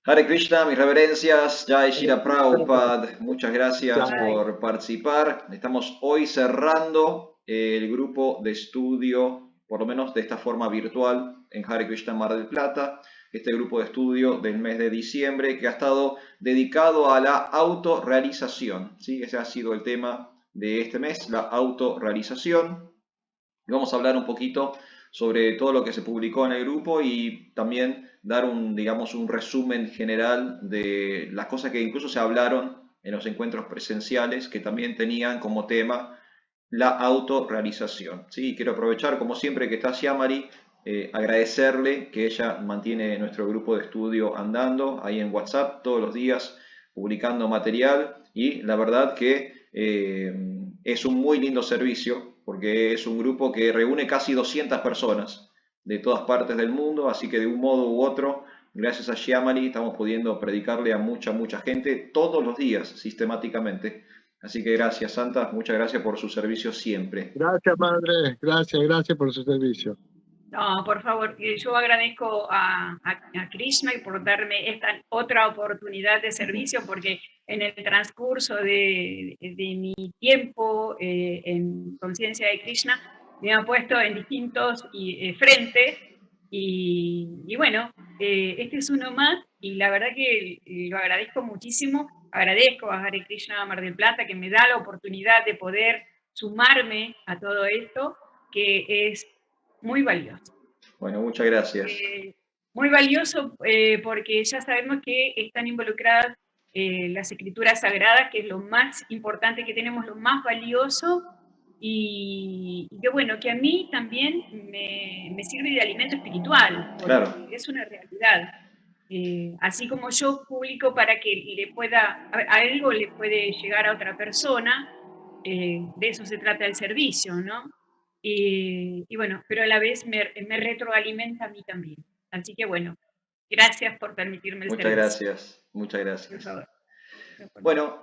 Hare Krishna, mis reverencias, Jai Shira Krishna. Prabhupada, muchas gracias Jai. por participar. Estamos hoy cerrando el grupo de estudio, por lo menos de esta forma virtual, en Hare Krishna Mar del Plata. Este grupo de estudio del mes de diciembre que ha estado dedicado a la autorrealización, ¿sí? Ese ha sido el tema de este mes, la autorrealización. Y vamos a hablar un poquito sobre todo lo que se publicó en el grupo y también dar digamos, un resumen general de las cosas que incluso se hablaron en los encuentros presenciales que también tenían como tema la autorrealización. ¿Sí? Quiero aprovechar, como siempre, que está Xiamari, agradecerle que ella mantiene nuestro grupo de estudio andando ahí en WhatsApp todos los días publicando material y la verdad que es un muy lindo servicio porque es un grupo que reúne casi 200 personas de todas partes del mundo, así que de un modo u otro, gracias a Xiamari, estamos pudiendo predicarle a mucha gente todos los días, sistemáticamente. Así que gracias, Santa, muchas gracias por su servicio siempre. Gracias, madre. Gracias por su servicio. No, por favor, yo agradezco a Krishna por darme esta otra oportunidad de servicio, porque en el transcurso de mi tiempo en conciencia de Krishna, me han puesto en distintos frentes, y bueno, este es uno más, y la verdad que lo agradezco muchísimo. Agradezco a Hare Krishna Mar del Plata que me da la oportunidad de poder sumarme a todo esto, que es muy valioso. Bueno, muchas gracias. Muy valioso porque ya sabemos que están involucradas las escrituras sagradas, que es lo más importante que tenemos, lo más valioso, y que bueno, que a mí también me sirve de alimento espiritual, porque Claro. es una realidad. Así como yo publico para que le pueda, a algo le puede llegar a otra persona, de eso se trata el servicio, ¿no? Y bueno, pero a la vez me retroalimenta a mí también. Así que bueno, gracias por permitirme el Muchas servicio. gracias, muchas Por gracias. favor. Bueno,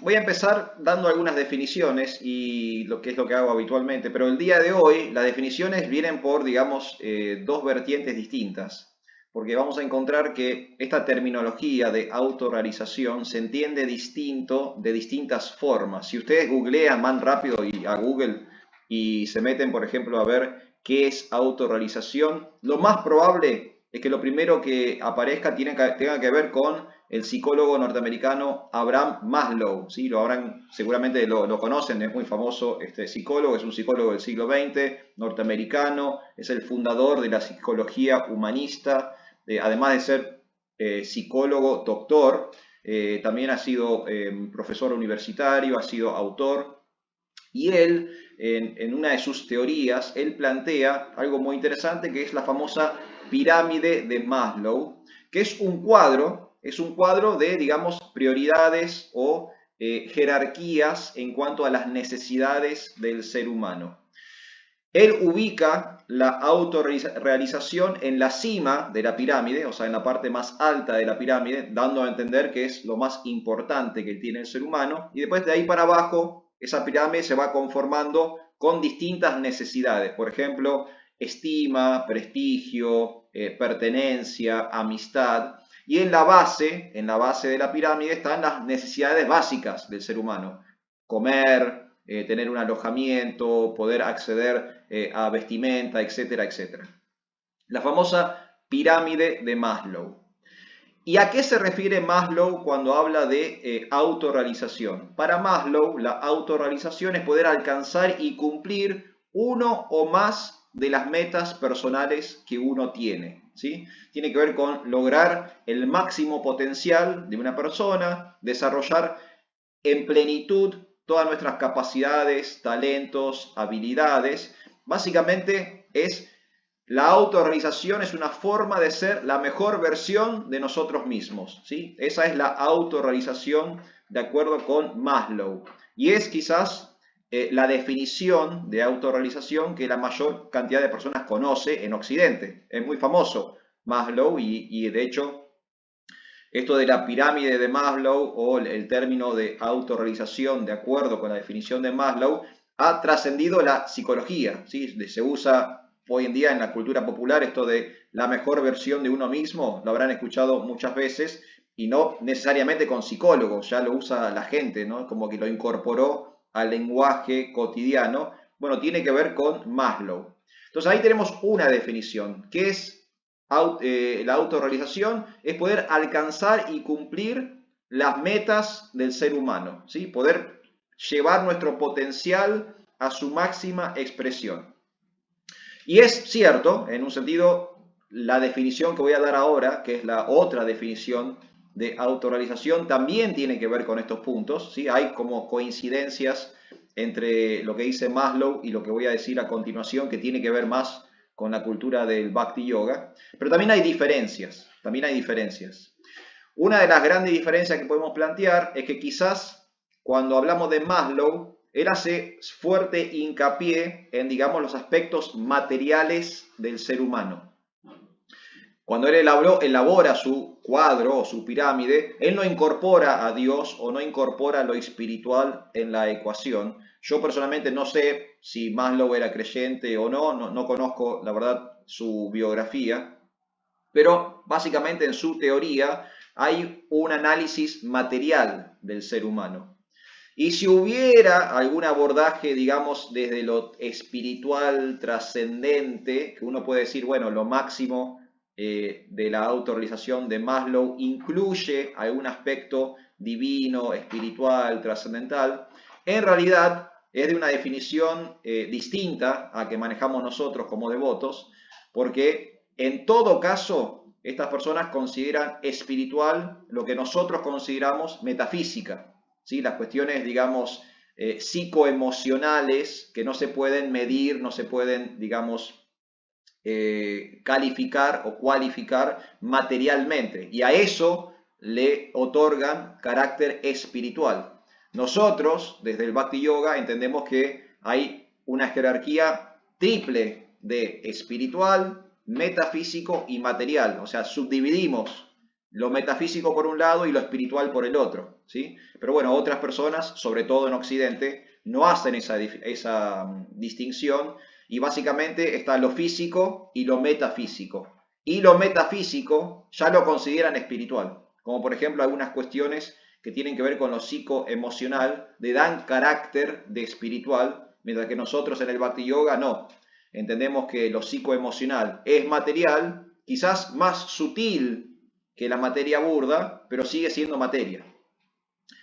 voy a empezar dando algunas definiciones y lo que es lo que hago habitualmente, pero el día de hoy las definiciones vienen por, digamos, dos vertientes distintas, porque vamos a encontrar que esta terminología de autorrealización se entiende distinto de distintas formas. Si ustedes googlean, van rápido y a Google y se meten, por ejemplo, a ver qué es autorrealización, lo más probable es que lo primero que aparezca tenga que ver con el psicólogo norteamericano Abraham Maslow, ¿sí? Seguramente lo conocen, es muy famoso este psicólogo, es un psicólogo del siglo XX, norteamericano, es el fundador de la psicología humanista, además de ser psicólogo, doctor, también ha sido profesor universitario, ha sido autor, y él, en una de sus teorías, él plantea algo muy interesante que es la famosa pirámide de Maslow, que es un cuadro de, digamos, prioridades o jerarquías en cuanto a las necesidades del ser humano. Él ubica la autorrealización en la cima de la pirámide, o sea, en la parte más alta de la pirámide, dando a entender que es lo más importante que tiene el ser humano, y después de ahí para abajo, esa pirámide se va conformando con distintas necesidades, por ejemplo, estima, prestigio, pertenencia, amistad, y en la base de la pirámide están las necesidades básicas del ser humano: comer, tener un alojamiento, poder acceder a vestimenta, etcétera, etcétera. La famosa pirámide de Maslow. ¿Y a qué se refiere Maslow cuando habla de autorrealización? Para Maslow, la autorrealización es poder alcanzar y cumplir uno o más de las metas personales que uno tiene, ¿sí? Tiene que ver con lograr el máximo potencial de una persona, desarrollar en plenitud todas nuestras capacidades, talentos, habilidades. Básicamente es la autorrealización, es una forma de ser la mejor versión de nosotros mismos, ¿sí? Esa es la autorrealización de acuerdo con Maslow. Y es quizás la definición de autorrealización que la mayor cantidad de personas conoce en Occidente. Es muy famoso Maslow y de hecho esto de la pirámide de Maslow o el término de autorrealización, de acuerdo con la definición de Maslow, ha trascendido la psicología, ¿sí? Se usa hoy en día en la cultura popular esto de la mejor versión de uno mismo, lo habrán escuchado muchas veces, y no necesariamente con psicólogos, ya lo usa la gente, ¿no? Como que lo incorporó al lenguaje cotidiano. Bueno, tiene que ver con Maslow. Entonces ahí tenemos una definición, que es la autorrealización, es poder alcanzar y cumplir las metas del ser humano, ¿sí? Poder llevar nuestro potencial a su máxima expresión. Y es cierto, en un sentido, la definición que voy a dar ahora, que es la otra definición de autorrealización, también tiene que ver con estos puntos, ¿sí? Hay como coincidencias entre lo que dice Maslow y lo que voy a decir a continuación, que tiene que ver más con la cultura del Bhakti Yoga, pero también hay diferencias, Una de las grandes diferencias que podemos plantear es que quizás cuando hablamos de Maslow, él hace fuerte hincapié en, digamos, los aspectos materiales del ser humano. Cuando él elabora su cuadro o su pirámide, él no incorpora a Dios o no incorpora lo espiritual en la ecuación. Yo personalmente no sé si Maslow era creyente o no conozco, la verdad, su biografía, pero básicamente en su teoría hay un análisis material del ser humano. Y si hubiera algún abordaje, digamos, desde lo espiritual trascendente, que uno puede decir, bueno, lo máximo de la autorrealización de Maslow incluye algún aspecto divino, espiritual, trascendental, en realidad es de una definición distinta a que manejamos nosotros como devotos, porque en todo caso estas personas consideran espiritual lo que nosotros consideramos metafísica, ¿sí? Las cuestiones, digamos, psicoemocionales que no se pueden medir, no se pueden, digamos, calificar o cualificar materialmente, y a eso le otorgan carácter espiritual. Nosotros, desde el Bhakti Yoga, entendemos que hay una jerarquía triple de espiritual, metafísico y material, o sea, subdividimos lo metafísico por un lado y lo espiritual por el otro, ¿sí? Pero bueno, otras personas, sobre todo en Occidente, no hacen esa distinción, y básicamente está lo físico y lo metafísico. Y lo metafísico ya lo consideran espiritual, como por ejemplo algunas cuestiones que tienen que ver con lo psicoemocional, le dan carácter de espiritual, mientras que nosotros en el Bhakti Yoga no. Entendemos que lo psicoemocional es material, quizás más sutil que la materia burda, pero sigue siendo materia.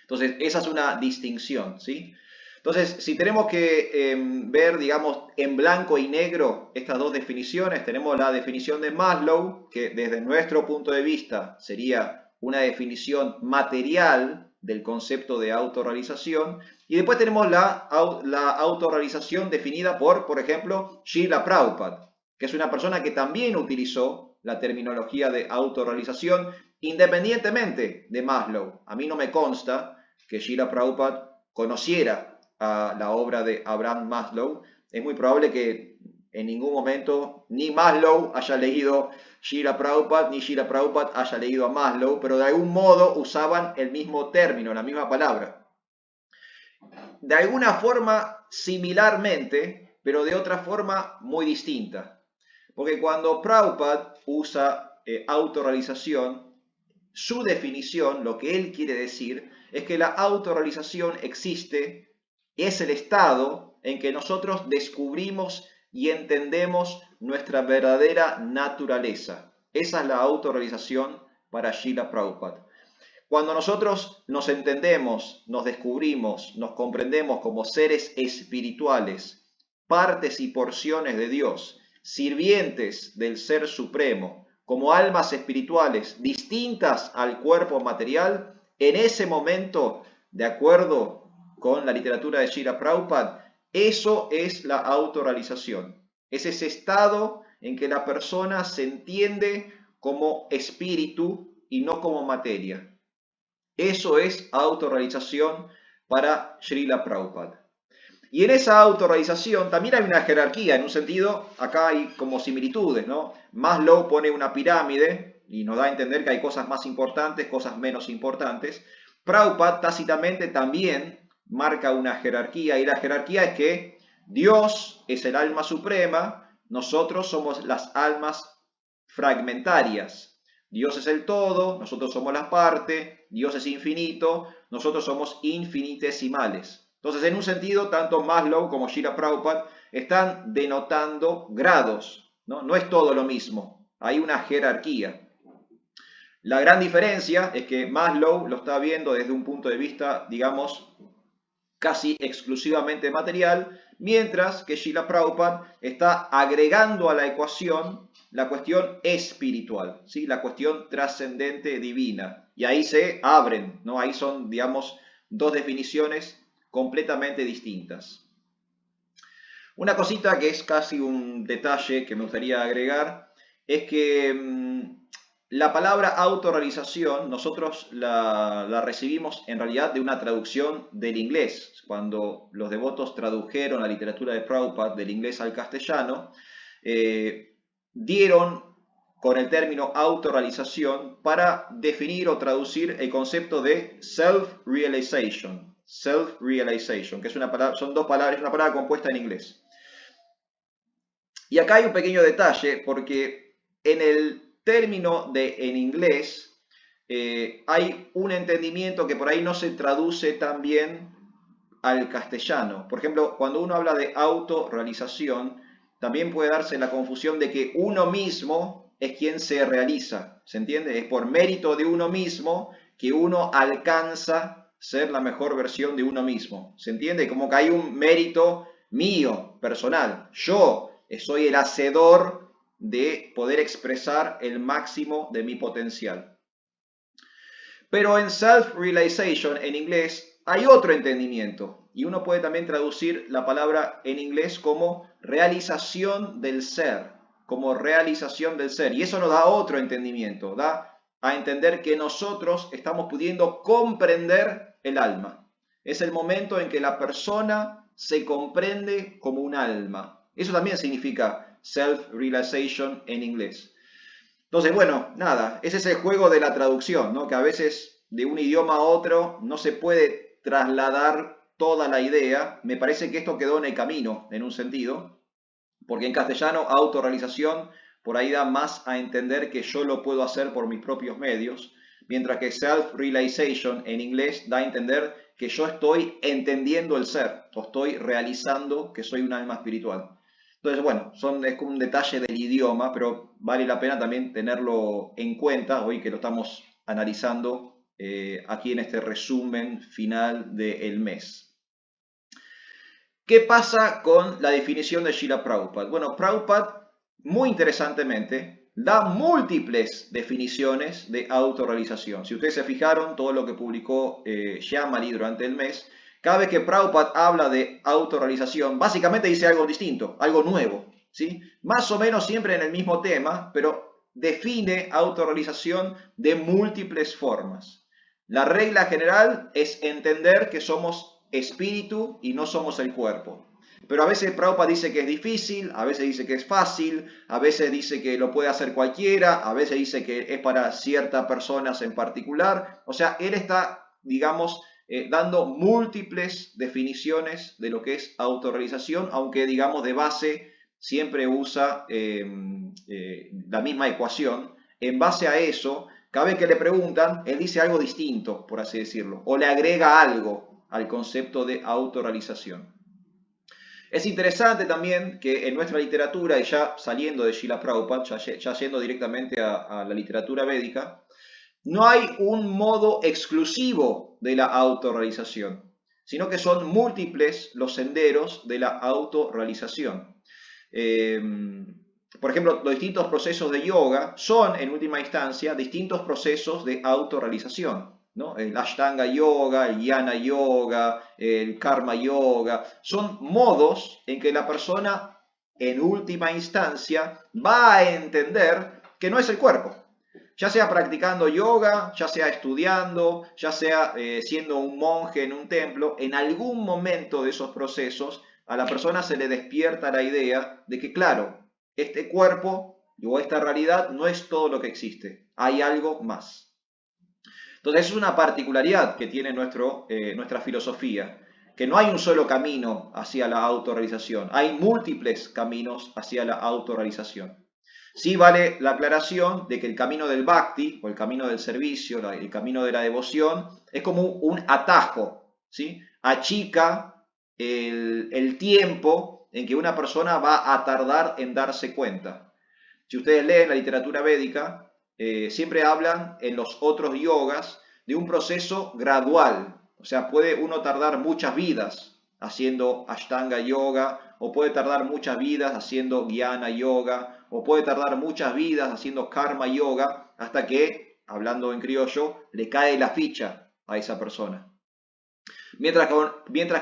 Entonces, esa es una distinción, ¿sí? Entonces, si tenemos que ver, digamos, en blanco y negro estas dos definiciones, tenemos la definición de Maslow, que desde nuestro punto de vista sería una definición material del concepto de autorrealización, y después tenemos la autorrealización definida por ejemplo, Srila Prabhupada, que es una persona que también utilizó la terminología de autorrealización independientemente de Maslow. A mí no me consta que Srila Prabhupada conociera a la obra de Abraham Maslow. Es muy probable que en ningún momento ni Maslow haya leído Srila Prabhupada, ni Srila Prabhupada haya leído a Maslow, pero de algún modo usaban el mismo término, la misma palabra. De alguna forma similarmente, pero de otra forma muy distinta. Porque cuando Prabhupada usa autorrealización, su definición, lo que él quiere decir, es que la autorrealización existe, es el estado en que nosotros descubrimos y entendemos nuestra verdadera naturaleza. Esa es la autorrealización para Srila Prabhupada. Cuando nosotros nos entendemos, nos descubrimos, nos comprendemos como seres espirituales, partes y porciones de Dios, sirvientes del Ser Supremo, como almas espirituales distintas al cuerpo material, en ese momento, de acuerdo con la literatura de Srila Prabhupada, eso es la autorrealización. Es ese estado en que la persona se entiende como espíritu y no como materia. Eso es autorrealización para Srila Prabhupada. Y en esa autorrealización también hay una jerarquía, en un sentido, acá hay como similitudes, ¿no? Maslow pone una pirámide y nos da a entender que hay cosas más importantes, cosas menos importantes. Prabhupada tácitamente también marca una jerarquía, y la jerarquía es que Dios es el alma suprema, nosotros somos las almas fragmentarias. Dios es el todo, nosotros somos la parte, Dios es infinito, nosotros somos infinitesimales. Entonces, en un sentido, tanto Maslow como Srila Prabhupada están denotando grados, ¿no? No es todo lo mismo, hay una jerarquía. La gran diferencia es que Maslow lo está viendo desde un punto de vista, digamos, casi exclusivamente material, mientras que Srila Prabhupada está agregando a la ecuación la cuestión espiritual, ¿sí? La cuestión trascendente divina. Y ahí se abren, ¿no? Ahí son, digamos, dos definiciones completamente distintas. Una cosita que es casi un detalle que me gustaría agregar es que la palabra autorrealización nosotros la recibimos en realidad de una traducción del inglés. Cuando los devotos tradujeron la literatura de Prabhupada del inglés al castellano, dieron con el término autorrealización para definir o traducir el concepto de self-realization. Self-realization, que es una palabra, son dos palabras, una palabra compuesta en inglés. Y acá hay un pequeño detalle, porque en el término en inglés hay un entendimiento que por ahí no se traduce tan bien al castellano. Por ejemplo, cuando uno habla de autorrealización, también puede darse la confusión de que uno mismo es quien se realiza. ¿Se entiende? Es por mérito de uno mismo que uno alcanza ser la mejor versión de uno mismo. ¿Se entiende? Como que hay un mérito mío, personal. Yo soy el hacedor de poder expresar el máximo de mi potencial. Pero en self-realization, en inglés, hay otro entendimiento. Y uno puede también traducir la palabra en inglés como realización del ser. Como realización del ser. Y eso nos da otro entendimiento. Da a entender que nosotros estamos pudiendo comprender el alma. Es el momento en que la persona se comprende como un alma. Eso también significa self-realization en inglés. Entonces, bueno, nada, ese es el juego de la traducción, ¿no? Que a veces de un idioma a otro no se puede trasladar toda la idea. Me parece que esto quedó en el camino, en un sentido, porque en castellano autorrealización por ahí da más a entender que yo lo puedo hacer por mis propios medios, mientras que self-realization en inglés da a entender que yo estoy entendiendo el ser, o estoy realizando que soy un alma espiritual. Entonces, bueno, es como un detalle del idioma, pero vale la pena también tenerlo en cuenta hoy que lo estamos analizando aquí en este resumen final del mes. ¿Qué pasa con la definición de Srila Prabhupada? Bueno, Prabhupada, muy interesantemente, da múltiples definiciones de autorrealización. Si ustedes se fijaron, todo lo que publicó Shyamali durante el mes, cada vez que Prabhupada habla de autorrealización, básicamente dice algo distinto, algo nuevo, ¿sí? Más o menos siempre en el mismo tema, pero define autorrealización de múltiples formas. La regla general es entender que somos espíritu y no somos el cuerpo. Pero a veces Prabhupada dice que es difícil, a veces dice que es fácil, a veces dice que lo puede hacer cualquiera, a veces dice que es para ciertas personas en particular. O sea, él está, digamos, dando múltiples definiciones de lo que es autorrealización, aunque digamos de base siempre usa la misma ecuación. En base a eso, cada vez que le preguntan, él dice algo distinto, por así decirlo, o le agrega algo al concepto de autorrealización. Es interesante también que en nuestra literatura, y ya saliendo de Srila Prabhupada, ya yendo directamente a la literatura védica, no hay un modo exclusivo de la autorrealización, sino que son múltiples los senderos de la autorrealización. Por ejemplo, los distintos procesos de yoga son, en última instancia, distintos procesos de autorrealización, ¿no? El Ashtanga Yoga, el Jnana Yoga, el Karma Yoga, son modos en que la persona, en última instancia, va a entender que no es el cuerpo. Ya sea practicando yoga, ya sea estudiando, ya sea siendo un monje en un templo, en algún momento de esos procesos a la persona se le despierta la idea de que, claro, este cuerpo o esta realidad no es todo lo que existe, hay algo más. Entonces es una particularidad que tiene nuestra filosofía, que no hay un solo camino hacia la autorrealización, hay múltiples caminos hacia la autorrealización. Sí vale la aclaración de que el camino del bhakti, o el camino del servicio, el camino de la devoción, es como un atajo, ¿sí? Achica el tiempo en que una persona va a tardar en darse cuenta. Si ustedes leen la literatura védica, siempre hablan en los otros yogas de un proceso gradual. O sea, puede uno tardar muchas vidas haciendo Ashtanga Yoga, o puede tardar muchas vidas haciendo Jnana Yoga, o puede tardar muchas vidas haciendo Karma Yoga, hasta que, hablando en criollo, le cae la ficha a esa persona. Mientras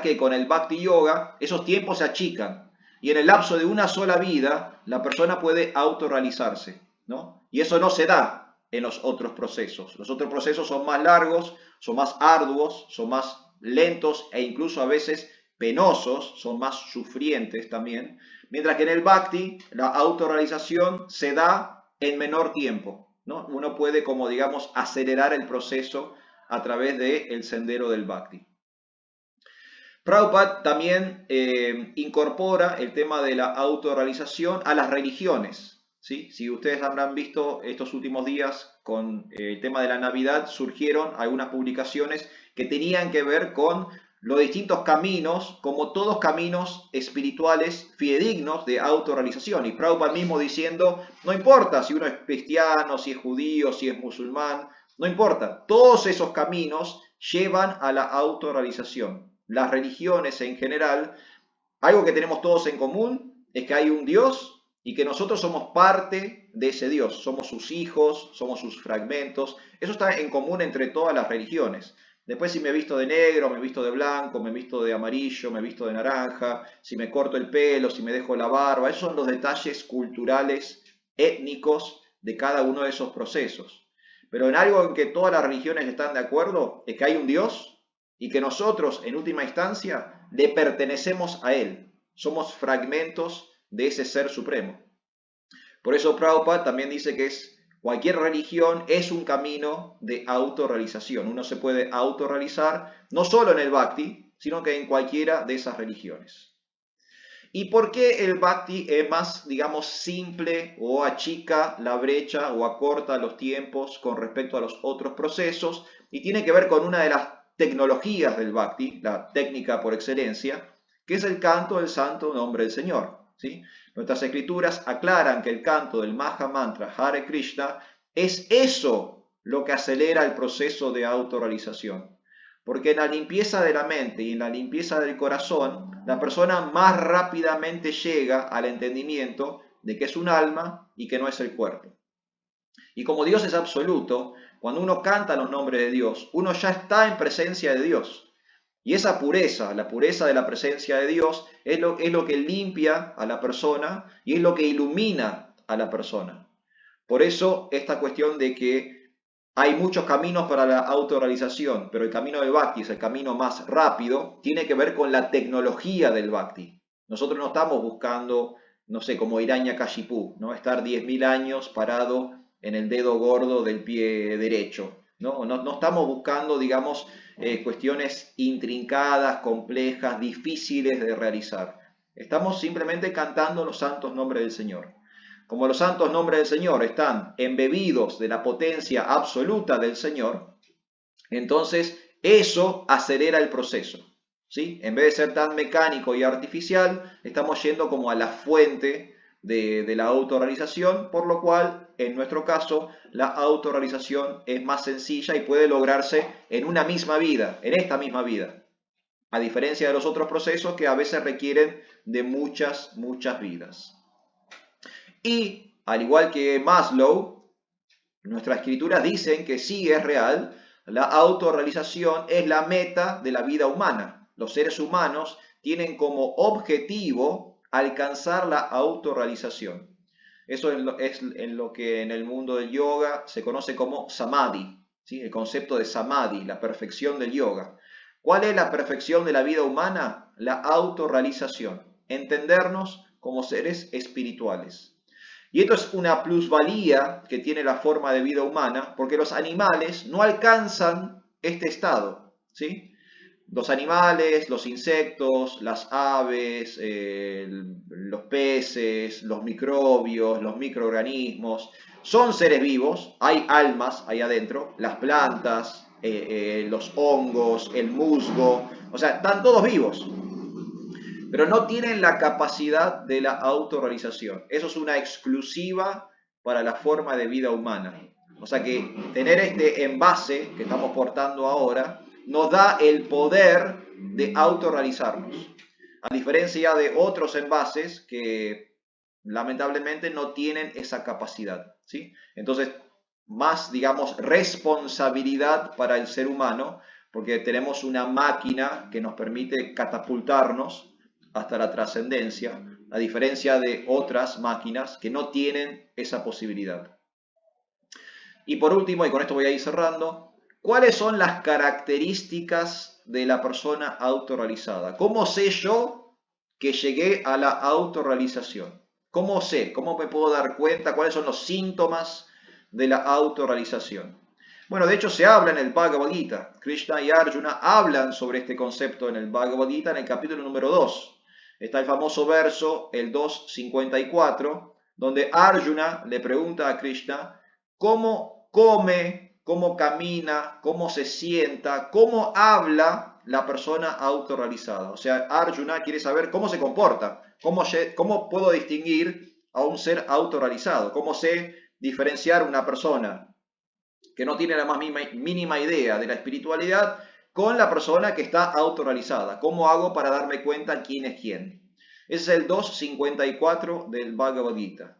que con el Bhakti Yoga, esos tiempos se achican. Y en el lapso de una sola vida, la persona puede autorrealizarse, ¿no? Y eso no se da en los otros procesos. Los otros procesos son más largos, son más arduos, son más lentos e incluso a veces penosos, son más sufrientes también. Mientras que en el Bhakti, la autorrealización se da en menor tiempo, ¿no? Uno puede, como digamos, acelerar el proceso a través del sendero del Bhakti. Prabhupada también incorpora el tema de la autorrealización a las religiones, ¿sí? Si ustedes habrán visto estos últimos días con el tema de la Navidad, surgieron algunas publicaciones que tenían que ver con los distintos caminos, como todos caminos espirituales fidedignos de autorrealización. Y Prabhupada mismo diciendo, no importa si uno es cristiano, si es judío, si es musulmán, no importa, todos esos caminos llevan a la autorrealización. Las religiones en general, algo que tenemos todos en común es que hay un Dios y que nosotros somos parte de ese Dios, somos sus hijos, somos sus fragmentos. Eso está en común entre todas las religiones. Después si me visto de negro, me visto de blanco, me visto de amarillo, me visto de naranja, si me corto el pelo, si me dejo la barba, esos son los detalles culturales, étnicos de cada uno de esos procesos. Pero en algo en que todas las religiones están de acuerdo es que hay un Dios y que nosotros, en última instancia, le pertenecemos a Él. Somos fragmentos de ese Ser Supremo. Por eso Prabhupada también dice que cualquier religión es un camino de autorrealización. Uno se puede autorrealizar no solo en el Bhakti, sino que en cualquiera de esas religiones. ¿Y por qué el Bhakti es más, digamos, simple o achica la brecha o acorta los tiempos con respecto a los otros procesos? Y tiene que ver con una de las tecnologías del Bhakti, la técnica por excelencia, que es el canto del santo nombre del Señor, ¿sí? Nuestras escrituras aclaran que el canto del Maha Mantra Hare Krishna es eso lo que acelera el proceso de autorrealización. Porque en la limpieza de la mente y en la limpieza del corazón, la persona más rápidamente llega al entendimiento de que es un alma y que no es el cuerpo. Y como Dios es absoluto, cuando uno canta los nombres de Dios, uno ya está en presencia de Dios. Y esa pureza, la pureza de la presencia de Dios, es lo que limpia a la persona y es lo que ilumina a la persona. Por eso esta cuestión de que hay muchos caminos para la autorrealización, pero el camino del Bhakti es el camino más rápido, tiene que ver con la tecnología del Bhakti. Nosotros no estamos buscando, no sé, como Hiranyakashipu, ¿no? Estar 10.000 años parado en el dedo gordo del pie derecho. No estamos buscando, digamos, cuestiones intrincadas, complejas, difíciles de realizar. Estamos simplemente cantando los santos nombres del Señor. Como los santos nombres del Señor están embebidos de la potencia absoluta del Señor, entonces eso acelera el proceso, ¿sí? En vez de ser tan mecánico y artificial, estamos yendo como a la fuente de la autorrealización, por lo cual, en nuestro caso, la autorrealización es más sencilla y puede lograrse en una misma vida, en esta misma vida, a diferencia de los otros procesos que a veces requieren de muchas vidas. Y, al igual que Maslow, nuestras escrituras dicen que sí es real, la autorrealización es la meta de la vida humana. Los seres humanos tienen como objetivo alcanzar la autorrealización. Eso es en lo que en el mundo del yoga se conoce como samadhi, ¿sí? El concepto de samadhi, la perfección del yoga. ¿Cuál es la perfección de la vida humana? La autorrealización, entendernos como seres espirituales. Y esto es una plusvalía que tiene la forma de vida humana, porque los animales no alcanzan este estado, ¿sí? Los animales, los insectos, las aves, los peces, los microbios, los microorganismos, son seres vivos, hay almas ahí adentro, las plantas, los hongos, el musgo, o sea, están todos vivos, pero no tienen la capacidad de la autorrealización. Eso es una exclusiva para la forma de vida humana. O sea que tener este envase que estamos portando ahora nos da el poder de autorrealizarnos, a diferencia de otros envases que lamentablemente no tienen esa capacidad, ¿sí? Entonces, más, digamos, responsabilidad para el ser humano, porque tenemos una máquina que nos permite catapultarnos hasta la trascendencia, a diferencia de otras máquinas que no tienen esa posibilidad. Y por último, y con esto voy a ir cerrando, ¿cuáles son las características de la persona autorrealizada? ¿Cómo sé yo que llegué a la autorrealización? ¿Cómo sé? ¿Cómo me puedo dar cuenta? ¿Cuáles son los síntomas de la autorrealización? Bueno, de hecho se habla en el Bhagavad Gita. Krishna y Arjuna hablan sobre este concepto en el Bhagavad Gita en el capítulo número 2. Está el famoso verso, el 2.54, donde Arjuna le pregunta a Krishna cómo come, cómo camina, cómo se sienta, cómo habla la persona autorrealizada. O sea, Arjuna quiere saber cómo se comporta, cómo puedo distinguir a un ser autorrealizado, cómo sé diferenciar una persona que no tiene la más mínima idea de la espiritualidad con la persona que está autorrealizada. ¿Cómo hago para darme cuenta quién es quién? Ese es el 2.54 del Bhagavad Gita.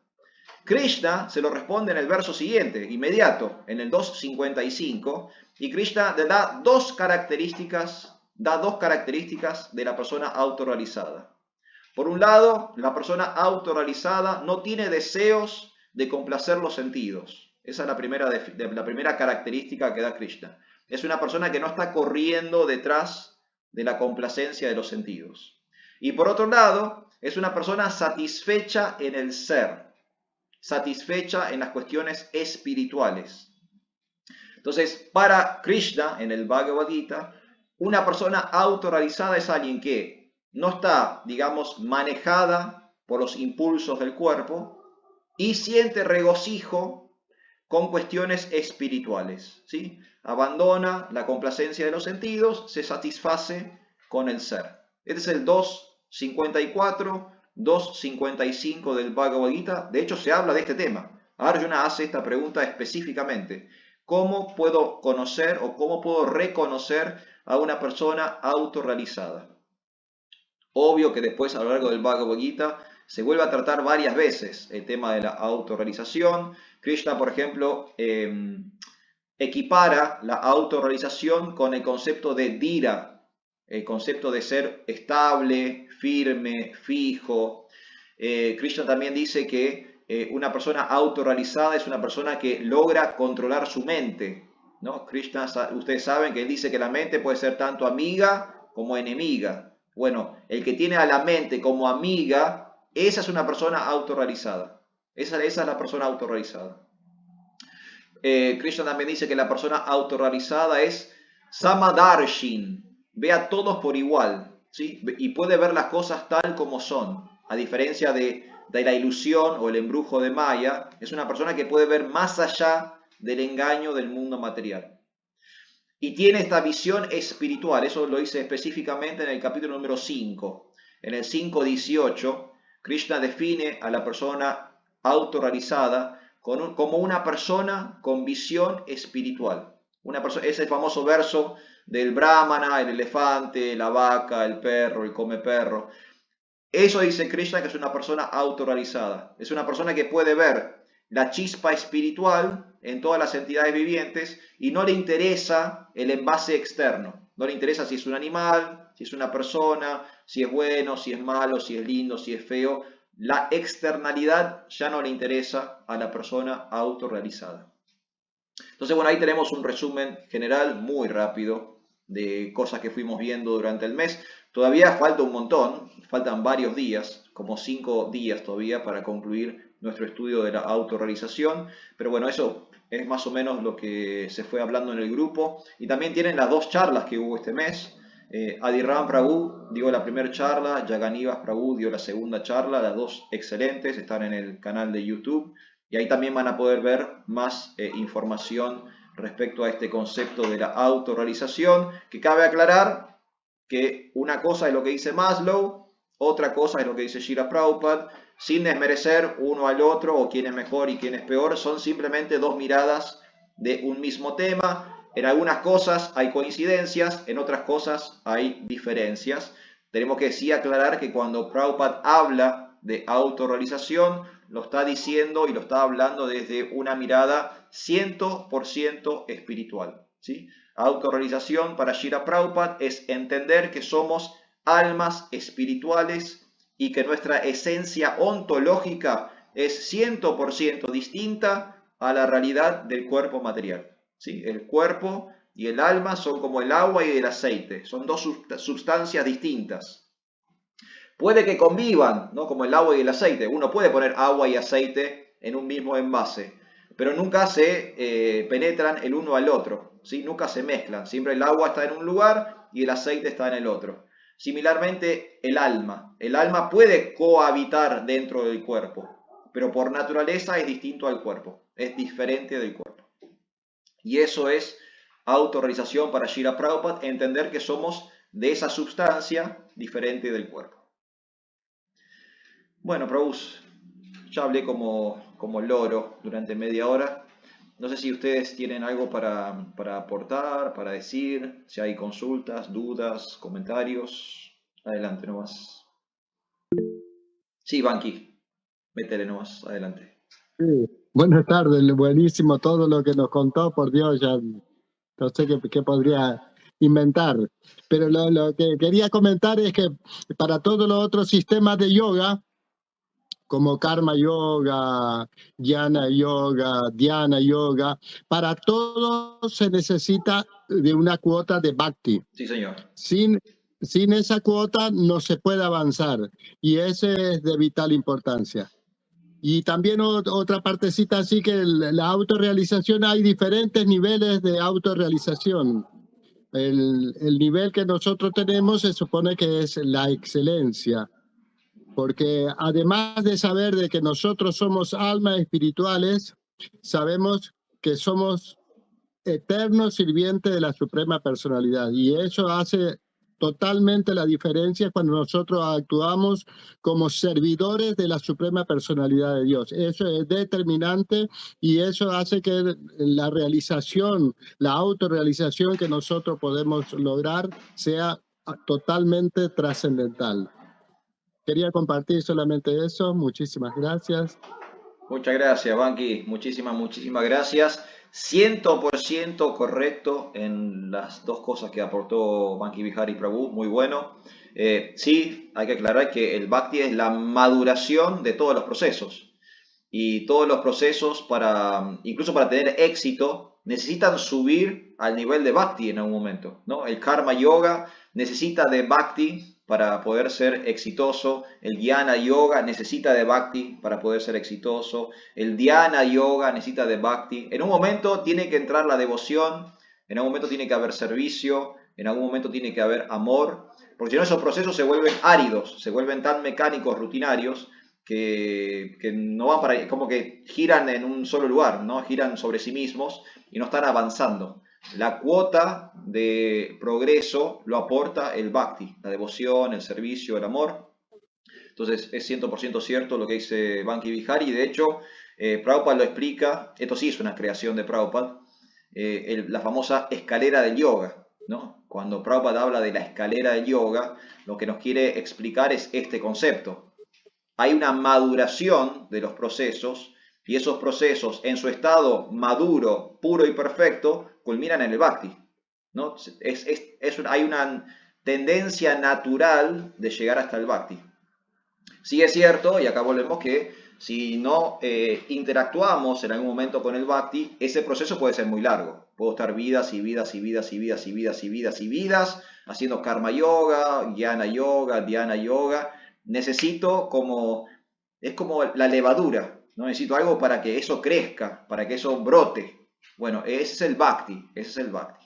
Krishna se lo responde en el verso siguiente, inmediato, en el 2.55, y Krishna le da dos características de la persona autorrealizada. Por un lado, la persona autorrealizada no tiene deseos de complacer los sentidos. Esa es la primera característica que da Krishna. Es una persona que no está corriendo detrás de la complacencia de los sentidos. Y por otro lado, es una persona satisfecha en el ser, satisfecha en las cuestiones espirituales. Entonces, para Krishna, en el Bhagavad Gita, una persona autorrealizada es alguien que no está, digamos, manejada por los impulsos del cuerpo y siente regocijo con cuestiones espirituales, ¿sí? Abandona la complacencia de los sentidos, se satisface con el ser. Este es el 2.54, 2.55 del Bhagavad Gita. De hecho, se habla de este tema. Arjuna hace esta pregunta específicamente. ¿Cómo puedo conocer o cómo puedo reconocer a una persona autorrealizada? Obvio que después, a lo largo del Bhagavad Gita, se vuelve a tratar varias veces el tema de la autorrealización. Krishna, por ejemplo, equipara la autorrealización con el concepto de dhira, el concepto de ser estable, firme, fijo. Krishna también dice que una persona autorrealizada es una persona que logra controlar su mente, ¿no? Krishna, ustedes saben que él dice que la mente puede ser tanto amiga como enemiga. Bueno, el que tiene a la mente como amiga, esa es una persona autorrealizada. Esa es la persona autorrealizada. Krishna también dice que la persona autorrealizada es Samadarshin, ve a todos por igual, ¿sí? Y puede ver las cosas tal como son, a diferencia de la ilusión o el embrujo de Maya. Es una persona que puede ver más allá del engaño del mundo material. Y tiene esta visión espiritual, eso lo dice específicamente en el capítulo número 5. En el 5.18, Krishna define a la persona autorrealizada como una persona con visión espiritual. Es el famoso verso del Brahmana, el elefante, la vaca, el perro, el come perro. Eso dice Krishna que es una persona autorrealizada. Es una persona que puede ver la chispa espiritual en todas las entidades vivientes y no le interesa el envase externo. No le interesa si es un animal, si es una persona, si es bueno, si es malo, si es lindo, si es feo. La externalidad ya no le interesa a la persona autorrealizada. Entonces, bueno, ahí tenemos un resumen general muy rápido de cosas que fuimos viendo durante el mes. Todavía falta un montón, faltan varios días, como 5 días todavía para concluir nuestro estudio de la autorrealización, pero bueno, eso es más o menos lo que se fue hablando en el grupo. Y también tienen las 2 charlas que hubo este mes. Adiram Prabhu dio la primera charla, Jaganivas Prabhu dio la segunda charla, las dos excelentes, están en el canal de YouTube y ahí también van a poder ver más información respecto a este concepto de la autorrealización, que cabe aclarar que una cosa es lo que dice Maslow, otra cosa es lo que dice Srila Prabhupada, sin desmerecer uno al otro o quién es mejor y quién es peor, son simplemente dos miradas de un mismo tema. En algunas cosas hay coincidencias, en otras cosas hay diferencias. Tenemos que sí aclarar que cuando Prabhupada habla de autorrealización, lo está diciendo y lo está hablando desde una mirada 100% espiritual, ¿sí? Autorrealización para Srila Prabhupada es entender que somos almas espirituales y que nuestra esencia ontológica es 100% distinta a la realidad del cuerpo material. ¿Sí? El cuerpo y el alma son como el agua y el aceite, son dos sustancias distintas. Puede que convivan, ¿no? Como el agua y el aceite. Uno puede poner agua y aceite en un mismo envase, pero nunca se penetran el uno al otro, ¿sí? Nunca se mezclan. Siempre el agua está en un lugar y el aceite está en el otro. Similarmente, el alma. El alma puede cohabitar dentro del cuerpo, pero por naturaleza es distinto al cuerpo, es diferente del cuerpo. Y eso es autorrealización para Srila Prabhupada, entender que somos de esa sustancia diferente del cuerpo. Bueno, Prabhus, ya hablé como loro durante media hora. No sé si ustedes tienen algo para aportar, para decir, si hay consultas, dudas, comentarios. Adelante nomás. Sí, Banqui, métele nomás, adelante. Sí. Buenas tardes, buenísimo todo lo que nos contó, por Dios, ya no sé qué podría inventar. Pero lo que quería comentar es que para todos los otros sistemas de yoga, como Karma Yoga, Jnana Yoga, Dhyana Yoga, para todos se necesita de una cuota de Bhakti. Sí, señor. Sin esa cuota no se puede avanzar y ese es de vital importancia. Y también otra partecita así que la autorrealización, hay diferentes niveles de autorrealización. El nivel que nosotros tenemos se supone que es la excelencia, porque además de saber de que nosotros somos almas espirituales, sabemos que somos eternos sirvientes de la Suprema Personalidad y eso hace totalmente la diferencia cuando nosotros actuamos como servidores de la Suprema Personalidad de Dios. Eso es determinante y eso hace que la realización, la autorrealización que nosotros podemos lograr sea totalmente trascendental. Quería compartir solamente eso. Muchísimas gracias. Muchas gracias, Banqui. Muchísimas gracias. 100% correcto en las dos cosas que aportó Banqui Bihari Prabhu. Muy bueno. Sí, hay que aclarar que el Bhakti es la maduración de todos los procesos. Y todos los procesos, incluso para tener éxito, necesitan subir al nivel de Bhakti en algún momento, ¿no? El Karma Yoga necesita de Bhakti para poder ser exitoso, el Jnana Yoga necesita de Bhakti para poder ser exitoso, el Dhyana Yoga necesita de Bhakti. En un momento tiene que entrar la devoción, en algún momento tiene que haber servicio, en algún momento tiene que haber amor, porque si no esos procesos se vuelven áridos, se vuelven tan mecánicos, rutinarios, que no van para, como que giran en un solo lugar, ¿no? Giran sobre sí mismos y no están avanzando. La cuota de progreso lo aporta el Bhakti, la devoción, el servicio, el amor. Entonces es 100% cierto lo que dice Banqui Bihari. De hecho, Prabhupada lo explica, esto sí es una creación de Prabhupada, la famosa escalera del yoga, ¿no? Cuando Prabhupada habla de la escalera del yoga, lo que nos quiere explicar es este concepto. Hay una maduración de los procesos y esos procesos en su estado maduro, puro y perfecto, culminan en el Bhakti, ¿no? Hay una tendencia natural de llegar hasta el Bhakti. Sí es cierto, y acá volvemos que si no interactuamos en algún momento con el Bhakti, ese proceso puede ser muy largo. Puedo estar vidas y vidas y vidas y vidas y vidas y vidas y vidas haciendo Karma Yoga, Jnana Yoga, Dhyana Yoga. Necesito es como la levadura, ¿no? Necesito algo para que eso crezca, para que eso brote. Bueno, ese es el Bhakti, ese es el Bhakti.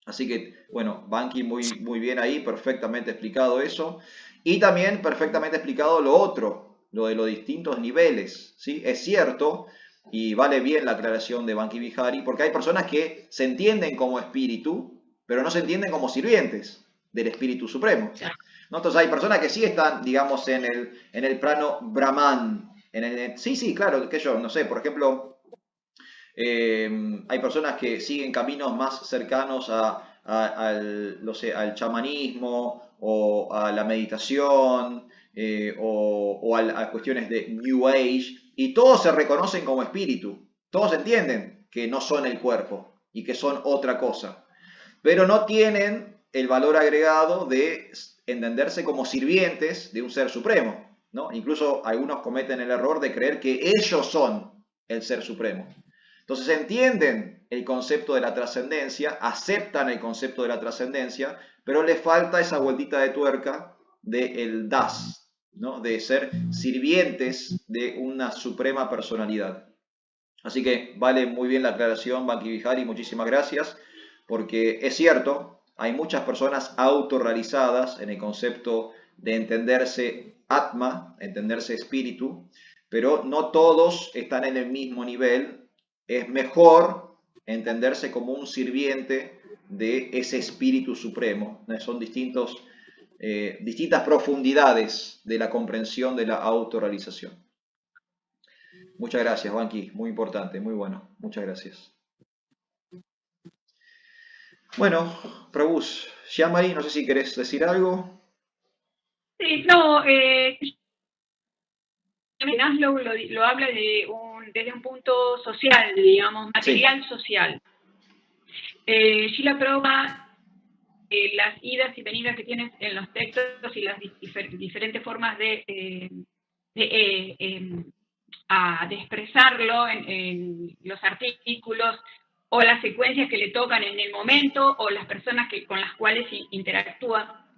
Así que, bueno, Banqui muy bien ahí, perfectamente explicado eso. Y también perfectamente explicado lo otro, lo de los distintos niveles, ¿sí? Es cierto, y vale bien la aclaración de Banqui Vihari, porque hay personas que se entienden como espíritu, pero no se entienden como sirvientes del Espíritu Supremo, Claro. ¿no? Entonces hay personas que sí están, digamos, en el plano Brahman. Sí, sí, claro, que yo, no sé, por ejemplo, hay personas que siguen caminos más cercanos al, no sé, al chamanismo o a la meditación a cuestiones de New Age y todos se reconocen como espíritu. Todos entienden que no son el cuerpo y que son otra cosa, pero no tienen el valor agregado de entenderse como sirvientes de un ser supremo, ¿no? Incluso algunos cometen el error de creer que ellos son el ser supremo. Entonces entienden el concepto de la trascendencia, aceptan el concepto de la trascendencia, pero les falta esa vueltita de tuerca del das, ¿no? De ser sirvientes de una suprema personalidad. Así que vale muy bien la aclaración, Banqui Vihari, muchísimas gracias, porque es cierto, hay muchas personas autorrealizadas en el concepto de entenderse Atma, entenderse espíritu, pero no todos están en el mismo nivel. Es mejor entenderse como un sirviente de ese espíritu supremo. Son distintas profundidades de la comprensión de la autorrealización. Muchas gracias, Banqui. Muy importante, muy bueno. Muchas gracias. Bueno, Prabhus, Shyamari, no sé si querés decir algo. Sí, no, Maslow lo habla desde un punto social, digamos, material Sí. social. Shila Prabhupada, las idas y venidas que tienes en los textos y las diferentes formas de expresarlo en los artículos o las secuencias que le tocan en el momento o las personas con las cuales interactúa.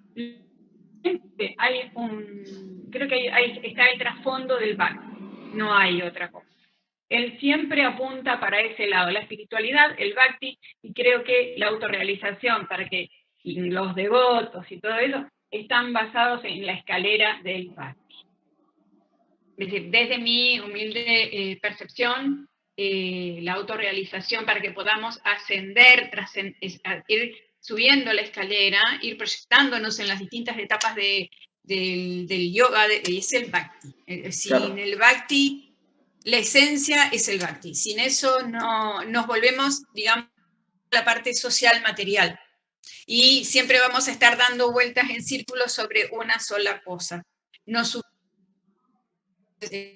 Creo que está el trasfondo del Bhakti, no hay otra cosa. Él siempre apunta para ese lado, la espiritualidad, el Bhakti, y creo que la autorrealización, para que los devotos y todo eso están basados en la escalera del Bhakti. Es decir, desde mi humilde percepción, la autorrealización para que podamos ascender, ir subiendo la escalera, ir proyectándonos en las distintas etapas del yoga, es el Bhakti. Sin Claro. el Bhakti, la esencia es el Bhakti. Sin eso nos volvemos, digamos, a la parte social material. Y siempre vamos a estar dando vueltas en círculos sobre una sola cosa.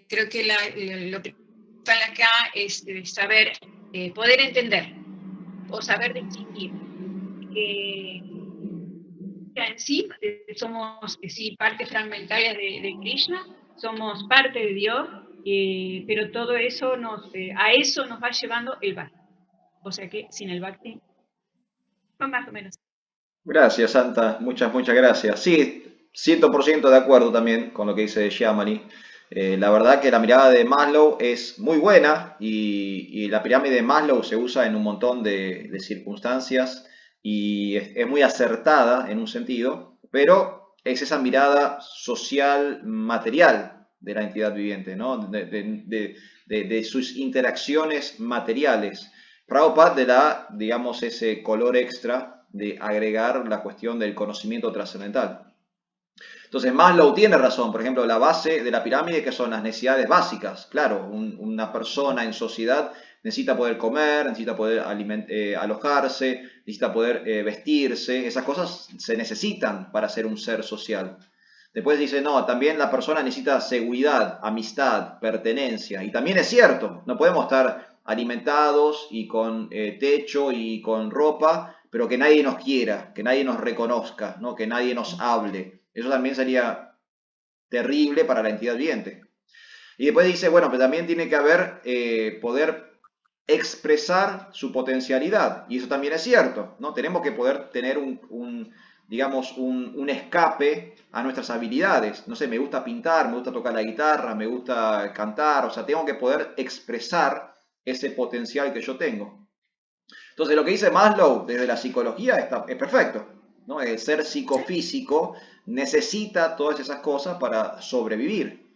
Creo que lo principal acá es saber, poder entender o saber distinguir que en sí somos sí, partes fragmentarias de Krishna, somos parte de Dios, pero todo eso a eso nos va llevando el Bhakti. O sea que sin el Bhakti, más o menos. Gracias, Santa. Muchas gracias. Sí, 100% de acuerdo también con lo que dice Shyamari. La verdad que la mirada de Maslow es muy buena y la pirámide de Maslow se usa en un montón de circunstancias y es muy acertada en un sentido, pero es esa mirada social material de la entidad viviente, ¿no? De sus interacciones materiales. Prabhupada le da, digamos, ese color extra de agregar la cuestión del conocimiento trascendental. Entonces Maslow tiene razón, por ejemplo, la base de la pirámide que son las necesidades básicas. Claro, una persona en sociedad necesita poder comer, necesita poder alojarse, necesita poder vestirse, esas cosas se necesitan para ser un ser social. Después dice, no, también la persona necesita seguridad, amistad, pertenencia, y también es cierto, no podemos estar alimentados y con techo y con ropa, pero que nadie nos quiera, que nadie nos reconozca, ¿no? Que nadie nos hable. Eso también sería terrible para la entidad viviente. Y después dice, bueno, pero también tiene que haber poder expresar su potencialidad. Y eso también es cierto, ¿no? Tenemos que poder tener digamos, un escape a nuestras habilidades. No sé, me gusta pintar, me gusta tocar la guitarra, me gusta cantar, o sea, tengo que poder expresar ese potencial que yo tengo. Entonces, lo que dice Maslow desde la psicología es perfecto, ¿no? El ser psicofísico necesita todas esas cosas para sobrevivir.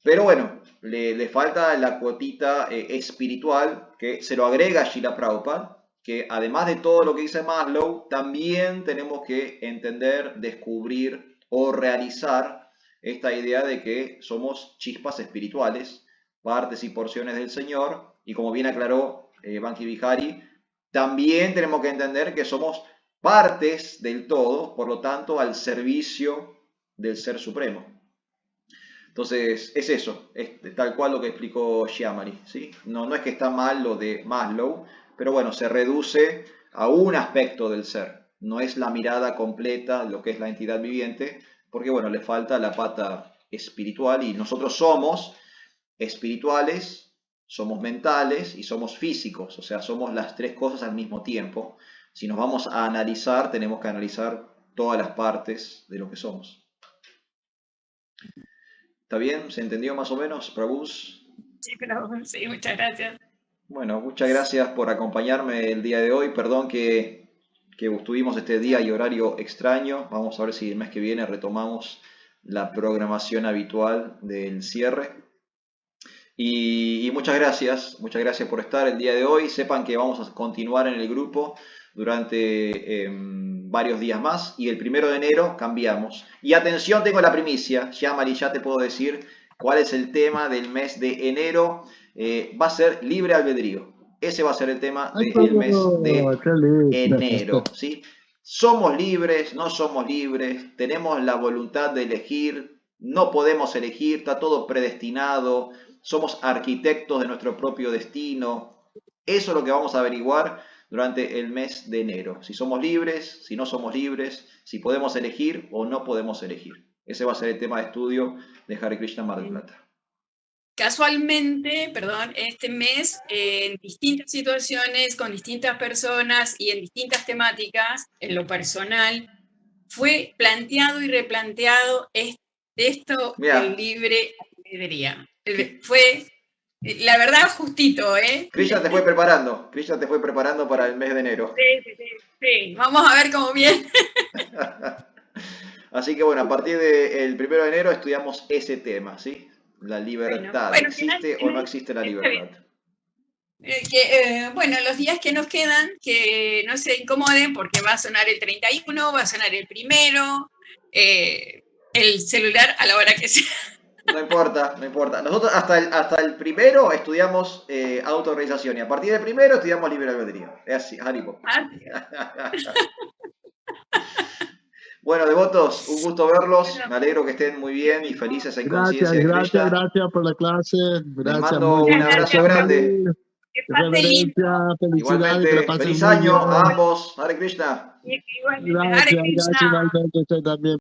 Pero bueno, le falta la cuotita espiritual que se lo agrega Srila Prabhupada, que además de todo lo que dice Maslow, también tenemos que entender, descubrir o realizar esta idea de que somos chispas espirituales, partes y porciones del Señor, y como bien aclaró Banki Bihari, también tenemos que entender que somos partes del todo, por lo tanto, al servicio del Ser Supremo. Entonces, es eso, es tal cual lo que explicó Shyamali, ¿sí? No es que está mal lo de Maslow, pero bueno, se reduce a un aspecto del ser. No es la mirada completa de lo que es la entidad viviente, porque bueno, le falta la pata espiritual y nosotros somos espirituales, somos mentales y somos físicos, o sea, somos las tres cosas al mismo tiempo. Si nos vamos a analizar, tenemos que analizar todas las partes de lo que somos. ¿Está bien? ¿Se entendió más o menos, Prabhus? Sí, muchas gracias. Bueno, muchas gracias por acompañarme el día de hoy. Perdón que tuvimos este día y horario extraño. Vamos a ver si el mes que viene retomamos la programación habitual del cierre. Y muchas gracias por estar el día de hoy. Sepan que vamos a continuar en el grupo durante varios días más y el 1 de enero cambiamos. Y atención, tengo la primicia, Shyamali, ya te puedo decir cuál es el tema del mes de enero. Va a ser libre albedrío. Ese va a ser el tema del mes de enero, ¿sí? Somos libres, no somos libres, tenemos la voluntad de elegir, no podemos elegir, está todo predestinado, somos arquitectos de nuestro propio destino. Eso es lo que vamos a averiguar durante el mes de enero. Si somos libres, si no somos libres, si podemos elegir o no podemos elegir. Ese va a ser el tema de estudio de Hare Krishna Mar del Plata. Casualmente, este mes, en distintas situaciones, con distintas personas y en distintas temáticas, en lo personal, fue planteado y replanteado esto del libre albedrío. Fue, la verdad, justito, ¿eh? Krishna te fue preparando para el mes de enero. Sí, vamos a ver cómo viene. Así que bueno, a partir del 1 de enero estudiamos ese tema, ¿sí? La libertad. Bueno, ¿existe o no existe la libertad? Bueno, los días que nos quedan, que no se incomoden porque va a sonar el 31, va a sonar el 1, el celular a la hora que sea. No importa. Nosotros hasta el 1 estudiamos autorrealización y a partir del 1 estudiamos libre albedrío. Es así, Haribo. Bueno, devotos, un gusto verlos. Me alegro que estén muy bien y felices en conciencia de Krishna. Gracias por la clase. Les mando un abrazo grande. Felicidad. Igualmente, feliz año a ambos. Hare Krishna. Gracias, igualmente usted también.